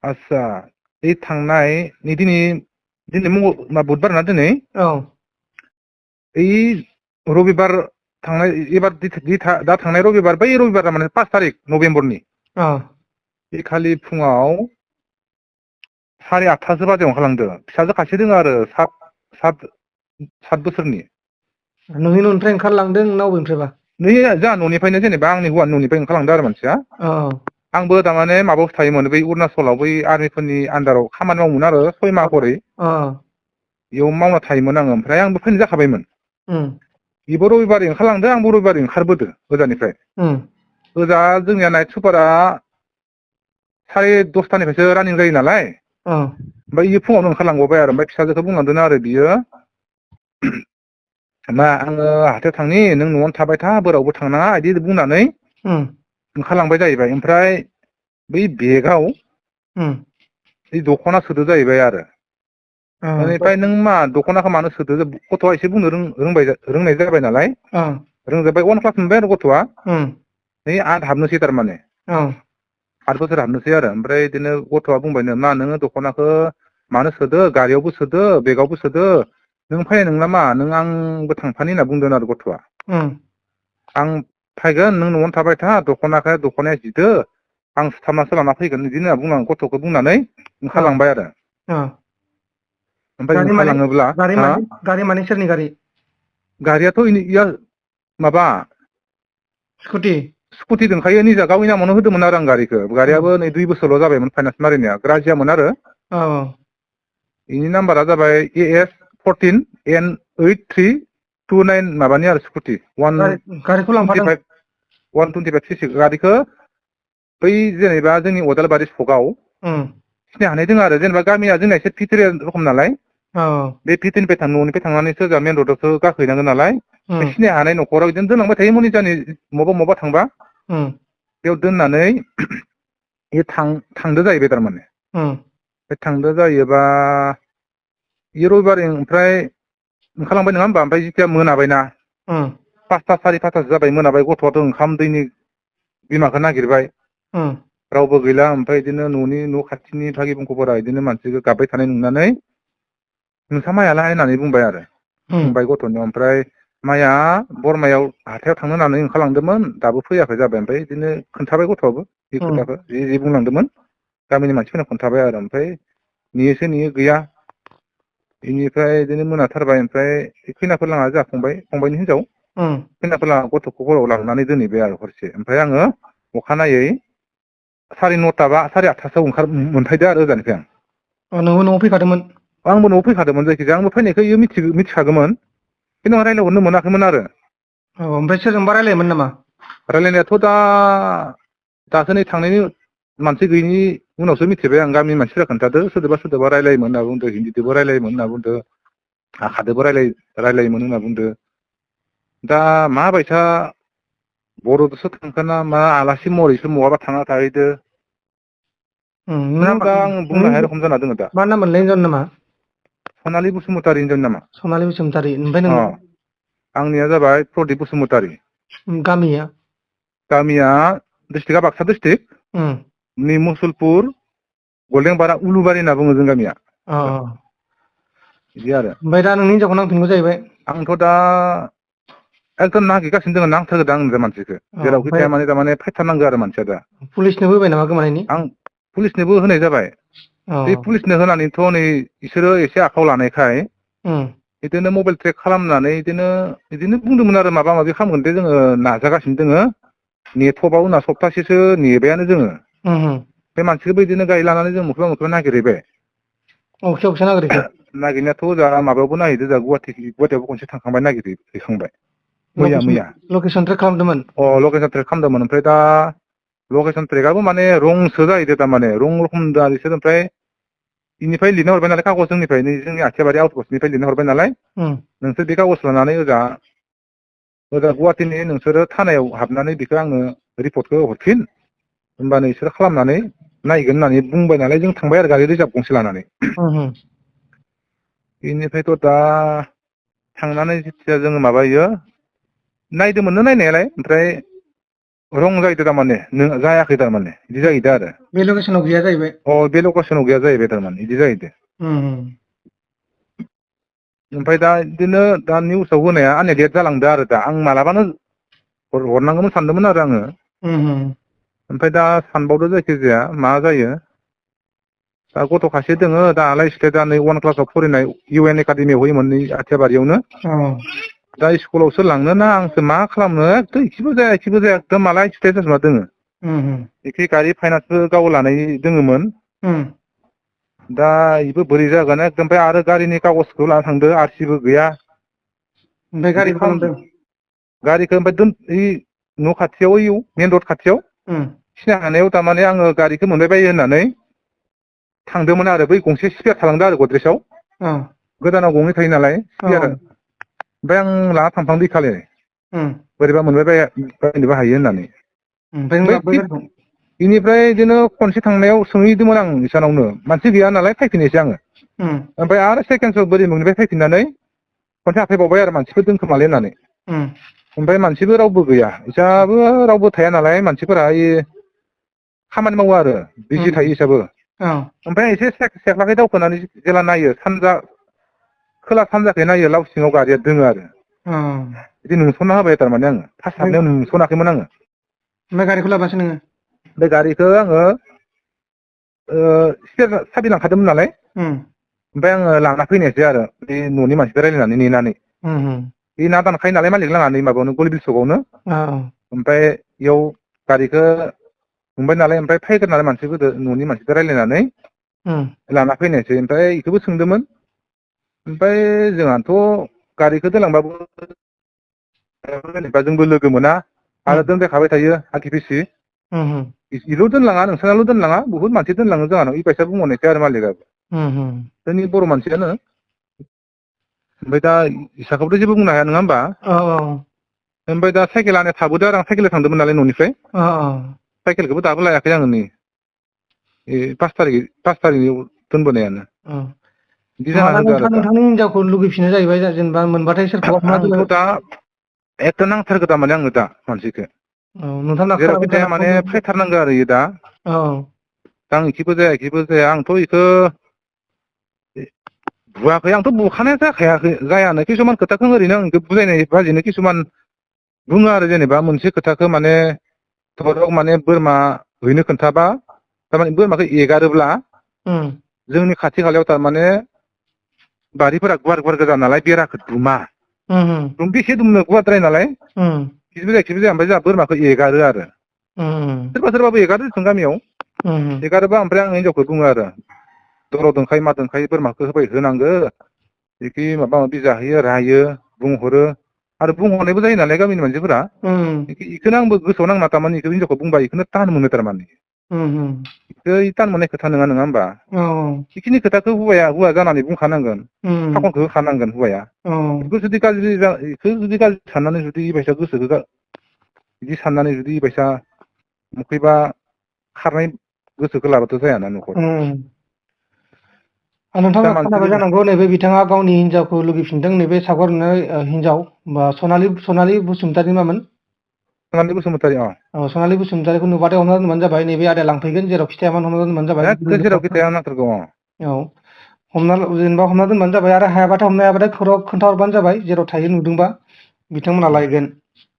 आस्सा इ थांनाय दिनै बुधबार ना दिनै औ ओइ रबिबार थांनाय एबार दा थांनाय रबिबार बै रबिबारा माने 5 तारिख नभेम्बरनि अ बे खालि फुङाव 8:30 बाजियाव ओंखारलांदों फिसाजो खासे दङ आरो सात बोसोरनि नोंनि न'निफ्राय ओंखारलांदों ना बबेनिफ्रायबा नै जोंहा न'निफ्रायनो जेनेबा आंनि हौवानि न'निफ्राय ओंखारलांदों आरो मानसिया अ आंबो थारमाने माबायावसो थायोमोन बै अरुणाचलाव बै आर्मिफोरनि आन्दाराव खामानि मावोमोन आरो 6 माह खरै अ बेयाव मावना थायोमोन आङो ओमफ्राय आंबो फैनो जाखाबायमोन उम बेबो रबिबारै ओंखारलांदों आंबो रबिबारै ओंखारबोदो गोजाननिफ्राय उम ओजा जोंनिया नाइट सुपारा 10:30निफ्रायसो रानिं जायो नालाय अ ओमफ्राय इयो फुङावनो ओंखारलांबावबाय आरो ओमफ्राय फिसाजोखौ बुंलांदों आरो बियो मा आङो हाथायाव थांनि नों न'आवनो थाबाय था बोरावबो थांनाङा बिदि बुंनानै उम ओंखारलांबाय जाहैबाय ओमफ्राय बै बेगाव उम बे दख'ना सोदो जाहैबाय आरो बेनिफ्राय नों मा दख'नाखौ मानो सोदो गथ'आ एसे बुंनो रोंनाय जाबाय नालाय अ रोंजोबबाय 1 क्लास मोनबाय आरो गथ'आ उम नै आद हाबनोसै थारमाने अ 8 बोसोर हाबनोसै आरो ओमफ्राय बिदिनो गथ'आ बुंबायनो मा नोङो दख'नाखौ मानो सोदो गारियावबो सोदो बेगावबो सोदो नों फैनाय नंला मा नों आंबो थांफानि होनना बुंदों आरो गथ'आ उम आं फैगोन नों न'आवनो थाबाय था दख'नाया जिदो आं सुथाबनासो लाना फैगोन बिदि होनना गथ'खौ बुंनानै अ ओंखारलांबाय आरो अ ओमफ्राय गारि माने ओंखारलाङोब्ला गारि हा माने गारि माने सोरनि गारि गारियाथ' इया माबा स्कुटि स्कुटि दंखायो निजा गावनि नामावनो होदोंमोन आरो आं गारियाबो नै 2 बोसोरल' जाबायमोन फाइनान्स मारिनाया ग्राजियामोन आरो औ बेनि नाम्बारा जाबाय AS14N8329 माबानि आरो स्कुटि गारिखौ लांफादों 125 सिसि गारिखौ बै जेनेबा जोंनि अदालबारि सकआव उम सिनाय हानाय दङ आरो जेनेबा गामिया जोंना एसे भिथोरिया रखम नालाय औ बे भिथोरनिफ्राय न'निफ्राय थांनानैसो जा मेन रडआवसो गाखोहैनांगोन नालाय बे उम सिनाय हानाय न'खराव बिदिनो दोनलांबाय थायो मनिजानि मबा थांबा उम बेयाव दोननानै बे थांदो जाहैबाय थारमाने उम बे थांदो जायोबा बे रबिबारै ओमफ्राय ओंखारलांबाय नङा होमबा ओमफ्राय जेथिया मोनाबायना उम 5ता 5:30 जाबाय मोनाबाय गथ'आथ' ओंखाम दैनि बिमाखौ नागिरबाय उम रावबो गैला ओमफ्राय बिदिनो न' खाथिनि भागि बंख'फोरा बिदिनो मानसिखौ गाबबाय थानाय नुनानै नोंसा मायालाय होननानै बुंबाय आरो उम सोंबाय गथ'नियाव ओमफ्राय माइया बरमायाव हाथायाव थांनो होननानै ओंखारलांदोंमोन दाबो फैयाखै जाबाय ओमफ्राय बिदिनो खोन्थाबाय गथ'आबो बे उम खोथाखौ जि बुंलांदोंमोन गामिनि मानसिफोरनो खोन्थाबाय आरो ओमफ्राय नेयो गैया बेनिफ्राय बिदिनो मोनाथारबाय ओमफ्राय खैनाफोर लाङा जोंहा फंबायनि हिनजाव उम खैनाफोर लाङा गथ'खौ हराव लांनानै दोनहैबाय आरो हरसे ओमफ्राय आङो अखानायै 9:30 बा 8:30 मोनफैदो आरो ओजानिफ्राय नोंबो न'आव फैखादोंमोन आंबो न'आव फैखादोंमोन जायखिजाया आंबो फैनायखौ इयो मिथिखागौमोन खिन्थु आं रायज्लायहरनो मोनाखैमोन आरो औ ओमफ्राय सोरजोंबा रायलायोमोन नामा रायलायनायाथ' दासो नै थांनायनि मानसि गैयिनि उनावसो मिथिबाय आं गामिनि मानसिफोरा खोन्थादो सोरदोबा रायलायोमोन होनना बुंदों हिन्दीदोबो रायलायोमोन होनना बुंदों हारसादोबो रायलायोमोन होनना बुंदों दा माबायसा बर'दोसो थांखोना मा आलासि महरैसो बहाबा थांना थाहैदो दा आं बुंनो हाया रखम जाना दङ दा मा नाममोनलाय हिनजावनि नामा सनालि बसुमतारि हिनजावनि नामा सनालि बसुमतारि ओमफ्राय नोंना आंनिया जाबाय प्रदिप बसुमतारि गामिया डिस्ट्रिक्टआ बाक्सा डिस्ट्रिक्ट उम नै मुसलपुर गलेंपारा उलुबारि होनना बुङो जों गामिया अ बिदि आरो ओमफ्राय दा नोंनि हिनजावखौ नांफिनगौ जाहैबाय आंथ' दा एकदम नागिरगासिनो दङ नांथारगोन आं मानसिखौ अ जेरावखि ओमफ्राय थाया माने थारमाने फैथारनांगौ आरो मानसिया दा पुलिसनोबो होबाय नामा गोमानायनि आं पुलिसनोबो होनाय जाबाय अ बे पुलिसनो होनानैथ' नै बिसोरो एसे आखायाव लानायखाय उम बिदिनो मबाइल ट्रेक खालामनानै बिदिनो बुंदोंमोन आरो माबा माबि खालामगोन दे जोङो नाजागासिनो दोङो नेथ'बाबो होनना सप्तासेसो नेबायानो जोङो उम बे मानसिखौबो बिदिनो गारि लानानै जों मोख्रा नागिरहैबाय अबेयावसो नागिरहैखो नागिरनायाथ' जा माबायावबो नागिरदों जा गुवाहाटियावबो खनसे थांखांबाय नागिरहैखांबाय मैया लकेसन ट्रेक खालामदोंमोन लकेसन ट्रेक खालामदोंमोन ओमफ्राय दा लकेसन ट्रेकआबो माने रंसो जाहैदों थारमाने रं रखम बिसोर ओमफ्राय बेनिफ्राय लिरना हरबाय नालाय कागज जोंनिफ्राय जोंनि आथियाबारि आउटपस्टनिफ्राय लिरना हरबाय नालाय उम नोंसोर बे कागज लानानै ओजा गुवाहाटिनि नोंसोरो थानायाव हाबनानै बेखौ आंनो रिपर्टखौ हरफिन होमबानो बिसोरो खालामनानै नायगोन होननानै बुंबाय नालाय जों थांबाय आरो गारि रिजार्भ गंसे लानानै उम बेनिफ्रायथ' दा थांनानै जेथिया जोङो माबायो नायदोंमोननो नायनायालाय ओमफ्राय रं जाहैदों थारमाने नों जायाखै थारमाने बिदि जाहैदों आरो बे लकेसनाव गैया जाहैबाय बे लकेसनाव गैया जाहैबाय थारमाने बिदि जाहैदों ओमफ्राय दा बिदिनो दा निउसाव होनाया आंनिया लेट जालांदों आरो दा आं मालाबानो हरनांगौमोन सानदोंमोन आरो आङो ओमफ्राय दा सानबावदो जायखिजाया मा जायो दा गथ' खासे दोङो दालाय स्टेटआ नै 1 क्लासाव फरायनाय UN एकाडेमियाव होयोमोन नै आथियाबारियावनो दा स्कुलावसो लांनो ना आंसो मा खालामनो एकदम इखिबो जाया एकदम मालाय स्टेट जाजोबना दोङो एखे गारि फाइनान्सबो गाव लानाय दोङोमोन दा इबो बोरै जागोन एकदम ओमफ्राय आरो गारिनि कागजखौ लाना थांदो आरसिबो गैया ओमफ्राय गारिखौ खालामदों गारिखौ ओमफ्राय न' खाथियाव मेन रड खाथियाव सिना हानायाव थारमाने आङो गारिखौ मोनबाय बायो होननानै थांदोंमोन आरो बै गंसे स्पेयार थालांदों आरो गद्रेजाव गोदानाव गंनै थायो नालाय स्पेयार ओमफ्राय आं लाना थांफ्लांदों खालि बोरैबा मोनबाय बायनोबो हायो होननानै बेनिफ्राय बिदिनो खनसे थांनायाव सोंहैदोंमोन आं इसानावनो मानसि गैया नालाय फैफिनोसै आङो ओमफ्राय आरो सेकेन्ड सम बोरै मोननिफ्राय फैफिननानै खनसे हाफैबावबाय आरो मानसिफोर दोनखोमालै होननानै ओमफ्राय मानसिबो रावबो गैया इसाबो रावबो थाया नालाय मानसिफोरा खामानि मावो आरो बिजि थायो इसाबो ओमफ्राय एसे सेख्लाखै दावखोनानै जेला नायो खोला सानजाखै नायो लाव सिङाव गारिया दोङो आरो बिदि नुसनना होबाय थारमाने आङो फार्स्ट हाबनायाव नुसनाखैमोन आङो ओमफ्राय गारिखौ लाबासो नोङो बे गारिखौ आङो साबि लांखादोंमोन नालाय ओमफ्राय आङो लाना फैनायसै आरो बे न'नि मानसिफोर रायज्लायनानै नेनानै बे ना दानखायो नालाय मालिक लानानै माबायावनो गलिबिल सकआवनो ओमफ्राय इयाव गारिखौ मोनबाय नालाय ओमफ्राय फैगोन नालाय मानसिफोरजों न'नि मानसिफोर रायज्लायनानै लाना फैनायसै ओमफ्राय बेखौबो सोंदोंमोन ओमफ्राय जोंहाथ' गारिखौ दोनलांबाबो जेनेबा जोंबो लोगो मोना आरो दोनबायखाबाय थायो आखि फिसि इल' दोनलाङा नोंसोरनाल' दोनलाङा बुहुत मानसि दोनलाङो जोंहानाव इबायसा बुंहरनायसै आरो मालिकआबो जोंनि बर' मानसियानो ओमफ्राय दा इसाखौबोथ' जेबो बुंनो हाया नङा होमबा ओमफ्राय दा साइकेल लानाया थाबोदो आरो आं साइकेलजों थांदोंमोन नालाय न'निफ्राय साइकेलखौबो दाबो लायाखै आङो नै 5 थारिखआव दोनबोनायानो बिदि जाना होदो आरो नोंथांनि हिनजावखौ लुगैफिनो जाहैबाय जेनेबा मोनबाथाय सोरखौबा आंथ' दा एकदम नांथारगौ थारमाने आङो दा मानसिखौ जेरावखि थाया माने फैथारनांगौ आरो दा आं इखिबो जाया आंथ' इखौ बुवाखै आंथ' बुखानाया जायानो किसुमान खोथाखौ ओरैनो आं बुजायनाय बाजिनो किसुमान बुङो आरो जेनेबा मोनसे खोथाखौ माने धरक माने बोरमा हैनो खोन्थाबा थारमाने बोरमाखौ एगारोब्ला जोंनि खाथि खालायाव थारमाने बारिफोरा गुवार गोजा नालाय बेराखौ दुमा बेसे दुमनो गुवारद्राय नालाय खिबो जाया ओमफ्राय जोंहा बोरमाखौ एगारो आरो सोरबाबो एगारो जों गामियाव एगारोबा ओमफ्राय आं हिनजावखौ बुङो आरो दर दोंखाय मा दोंखाय बोरमाखौ होनांगो बिखि माबा माबि जाहोयो रायो बुंहरो आरो बुंहरनायबो जायो नालाय गामिनि मानसिफोरा बेखौनो आंबो गोसोआव नांना थारमाने बेखौ हिनजावखौ बुंबा बेखौनो टान मोनो थारमाने टान मोननाय खोथा नङा होमबा बेखिनि खोथाखौ हौवा जानानै बुंखानांगोन फाखनखौ होखानांगोन हौवाया बेखौ जुदि गाज्रि साननानै जुदि इबायसा गोसोखौ बिदि साननानै जुदि इबायसा मखैबा खारनाय गोसोखौ लाबाथ' जायाना न'खर नोंथाङा खोनाबाय जानांगौ नैबे बिथाङा गावनि हिनजावखौ लुगैफिनदों नैबे सागरनो हिनजाव बा सनालि बसुमतारि मामोन सनालि बसुमतारि सनालि बसुमतारिखौ नुबाथाय हमना दोनबानो जाबाय नैबे आदाया लांफैगोन जेराव खिथायामोन हमना दोनबानो जाबाय जेरावखि थाया नांथारगौ जेनेबा हमना दोनबानो जाबाय आरो हायाबाथाय हमनो हायाबाथाय खौरां खोन्थाहरबानो जाबाय जेराव थायो नुदोंबा बिथांमोना लायगोन